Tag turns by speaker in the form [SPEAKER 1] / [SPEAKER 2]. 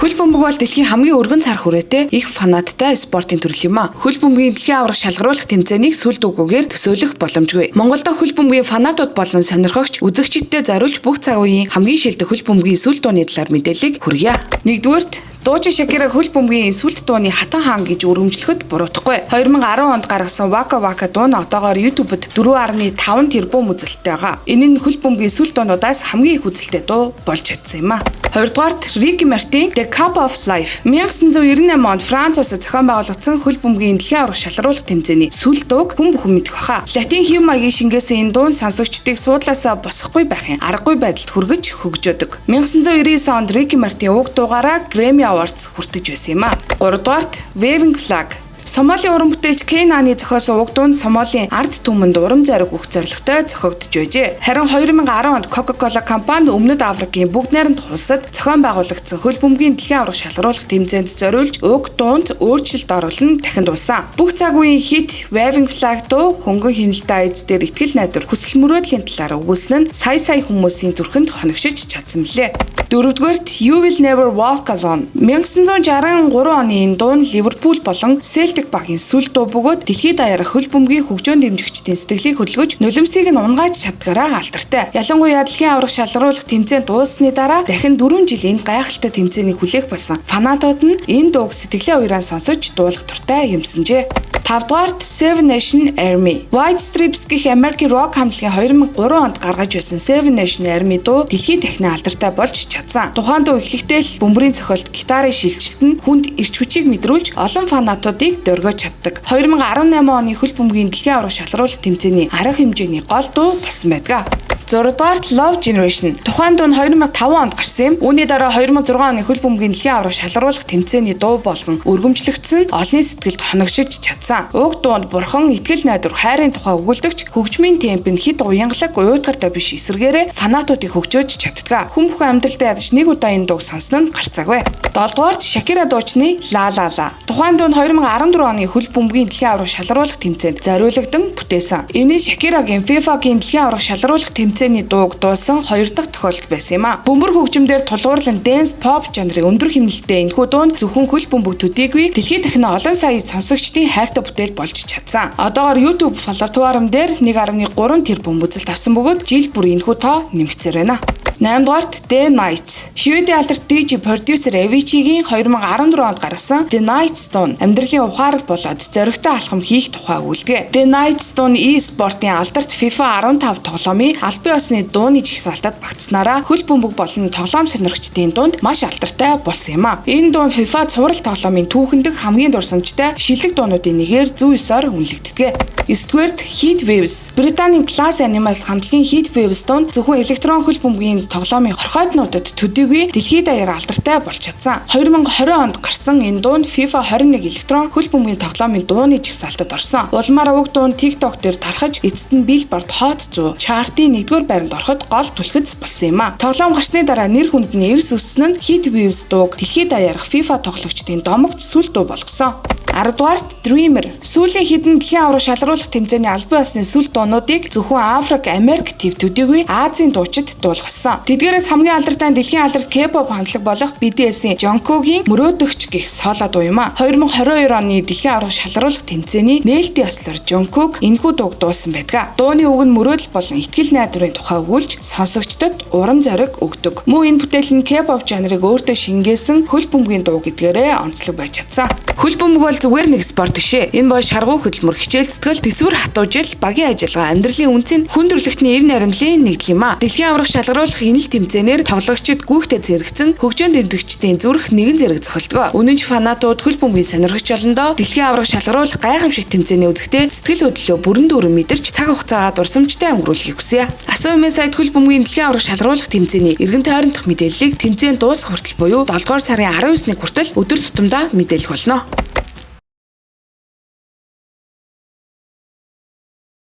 [SPEAKER 1] Хөл бөмбөг бол дэлхийн хамгийн өргөн цар хүрээтэй их фанаттай спортын төрөл юм а. Хөл бөмбөгийн дэлхийн аварга шалгаруулах тэмцээнийг сүлд үгүүгээр төсөөлөх боломжгүй. Монголд хөл бөмбөгийн фанатууд болон сонирхогч үзэгчдэд зориулж бүх цаг үеийн хамгийн шилдэг хөл бөмбөгийн сүлд дууны талаар мэдээллийг хүргье. Нэгдүгээрт Дуучин Шакира хөл бөмбөгийн сүлд дууны хатан хаан гэж өргөмжлөхөд буруутахгүй. 2010 онд гаргасан Waka Waka дуу нь одоогоор YouTube-д 4.5 тэрбум үзэлттэй байгаа. Энэ нь хөл бөмбөгийн сүлд дуунуудаас хамгийн их үзэлттэй дуу болж чадсан юм а. Хоёрдугаарт Ricky Martin The Cup of Life 1998 онд Франц улсад зохион байгуулагдсан хөл бөмбөгийн дэлхийн аварга шалгаруулах тэмцээний сүлд дууг хүн бүхэн мэдэх баха. Латин хэв маягийн шингээсэн энэ дуу нь сонсогчдыг суудлаасаа босохгүй байхын аргагүй байдалд хүргэж хөгжөөдөг. 1999 онд Ricky Martin уг дуугаараа Grammy Awards хүртэж байсан юм а. Гуравдугаарт Waving Flag Сомалийн уран бүтээлч Кенаны зохиосон уг дуу нь Сомалийн ард түмэнд урам зориг өгөх зорилготой зохиогдож байжээ. Харин 2010 онд Coca-Cola компани Өмнөд Африкийн бүгд найрамдах улсад зохион байгуулагдсан хөл бөмбөгийн дэлхийн аварга шалгаруулах тэмцээнд зориулж уг дуунд өөрчлөлт оруулан дахин дуулсан. Бүх цаг үеийн хит Waving Flag дуу хөнгөн хяналттай айдас дээр итгэл найдвар хүсэл мөрөөдлийн талаар өгүүлсэн нь сая хүмүүсийн зүрхэнд хоногшиж чадсан мөлий. Дөрөвдүгээрт You Will Never Walk Alone 1963 оны энэ дуу нь Ливерпул болон Селтик багийн сүлд дуу бөгөөд дэлхийд даяарх хөл бөмбөгийн хөгжөөн дэмжигчдийн сэтгэлийг хөдөлгөж нулимсыг нь унгааж чаддгаараа алдартай. Ялангуяа дэлхийн аварга шалгаруулах тэмцээнд дууссаны дараа дахин 4 жил энэ гайхалтай тэмцээнийг хүлээх болсон фанатууд нь энэ дууг сэтгэлээ уяаран сонсож дуулах дуртай юмсанжээ. 5-дугаарт Seven Nation Army White Stripes гэх Америкийн рок хамтлагийн 2003 онд гаргаж байсан Seven Nation Army дуу дэлхийд дахин алдартай болж чадсан. Тухайн дуу эхлэхдээ л бөмбөрийн цохилт гитарын шилжилт нь хүнд эрч хүчийг мэдрүүлж олон фанатуудыг дөргиж чаддаг. 2018 оны хөл бөмбөгийн дэлхийн аварга шалгаруулах тэмцээний арга хэмжээний гол дуу болсон байдаг. 6-дугаарт Love Generation тухайн дуу нь 2005 онд гарсан юм. Үүний дараа 2006 оны хөл бөмбөгийн дэлхийн аварга шалгаруулах тэмцээний дуу болгон өргөмжлөгдсөн олонний сэтгэлд хоногшиж чадсан. Уг дуунд бурхан, итгэл найдвар, хайрын тухай өгүүлдэгч хөгжмийн темп нь хэд уянгалаг уйтгартай биш эсэргээрээ фанатуудыг хөгжөөж чаддаг. Хүн бүхэн амьдралдаа ядаж нэг удаа энэ дууг сонсно нь гарцаагүй. 7-дугаарт Shakira дуучны La La La тухайн дуу нь 2014 оны хөл бөмбөгийн дэлхийн аварга шалгаруулах тэмцээнд зориулагдсан бүтээсэн. Энэ нь Shakira-гийн FIFA-гийн дэлхийн аварга шалгаруулах тэмцээний дууг дуулсан 2 дахь тохиолдол байсан юм а. Бөмбөр хөгжмөөр тулгуурлан dance pop жанрын өндөр хэмнэлттэй энэхүү дуунд зөвхөн хөл бөмбөг төдийгүй дэлхийд дахин олон сая сонсогчдын хайртай бүтээл болж чадсан. Одоогоор YouTube платформ дээр 1.3 тэрбум үзэлт авсан бөгөөд жил бүр энэхүү тоо нэмэгцээр байна. 8-дугаарт The Nights Шведийн алдарт DJ продюсер Avicii-гийн 2014 онд гаргасан The Nights дуу амьдралын ухаарал болоод зоригтой алхам хийх тухай өгүүлдэг. The Nights дуу нь e-спортын алдарт FIFA 15 тоглоомын албан ёсны дууны жигсаалтад багтснараа хөл бөмбөг болон тоглоом сонирхчдын дунд маш алдартай болсон юм а. Энэ дуу FIFA цуврал тоглоомын түүхэндх хамгийн дурсамжтай шилэг дуунуудын нэгээр зүй ёсоор үнэлэгддэг. 9-дүгээрт Heat Waves Британийн Glass Animals хамтлагийн Heat Waves дуу зөвхөн электрон хөл бөмбөгийн тоглоомын хорхойтнуудад төдийгүй дэлхийд даяар алдартай болж чадсан. 2020 онд гарсан энэ дуу нь FIFA 21 электрон хөл бөмбөгийн тоглоомын дууны жигсаалтад орсон. Улмаар уг дуу нь TikTok дээр тархаж эцэст нь Billboard Hot 100 чартын 1-р байранд ороход гол түлхэц болсон юм а. Тоглоом гарсны дараа нэр хүнд нь эрс өссөн нь Heat Waves дууг дэлхийд даяарх FIFA тоглогчдын домогт сүлд дуу болгосон. 10-дугаарт Dreamer сүүлийн хэдэн дэлхийн аварга шалгаруулах тэмцээний албан ёсны сүлд дуунуудыг зөвхөн Африк, Америк төв төдийгүй Азийн дуучид дуулгасан. Тэдгээрээс хамгийн алдартай дэлхийн алдарт K-pop хамтлаг болох BTS-ийн Jungkook-ийн мөрөөдөгч гэх соло дуу юм а. 2022 оны дэлхийн аварга шалгаруулах тэмцээний нээлтийн ёслоор Jungkook энэхүү дууг дуулсан байдаг. Дууны үг нь мөрөөдөл болон итгэл найдварын тухай өгүүлж сонсогчдод урам зориг өгдөг. Мөн энэ бүтээл нь K-pop жанрыг өөртөө шингээсэн хөл бөмбөгийн дуу гэдгээрээ онцлог байж чадсан. Хөл бөмбөг бол зүгээр нэг спорт бишээ. Энэ бол шаргуу хөдөлмөр, хичээл зүтгэл, төсвөр хатуужил, багийн ажиллагаа, амьдралын үнцийн хүн төрөлхтний эв наримлын нэгдэл юм а. Дэлхийн аварга шалгаруулах энэ л тэмцээнээр тоглогчид гүйхтэй зэрэгцэн хөгжөөн дэмжигчдийн зүрх нэгэн зэрэг зохилдог. Үнэн ч фанатууд хөл бөмбөгийн сонирхч олондоо дэлхийн аварга шалгаруулах гайхамшиг тэмцээний үзэгтээ сэтгэл хөдлөлөө бүрэн дүүрэн мэдэрч цаг хугацаагаа дурсамжтай өнгөрүүлэхийг хүсье. Асуумын сайд хөл бөмбөгийн дэлхийн аварга шалгаруулах тэмцээний эргэн тойрон дахь мэдээллийг тэмцээн дуусах хүртэл буюу 7 дугаар сарын 19-ний хүртэл өдөр тутамдаа мэдээлэх болно.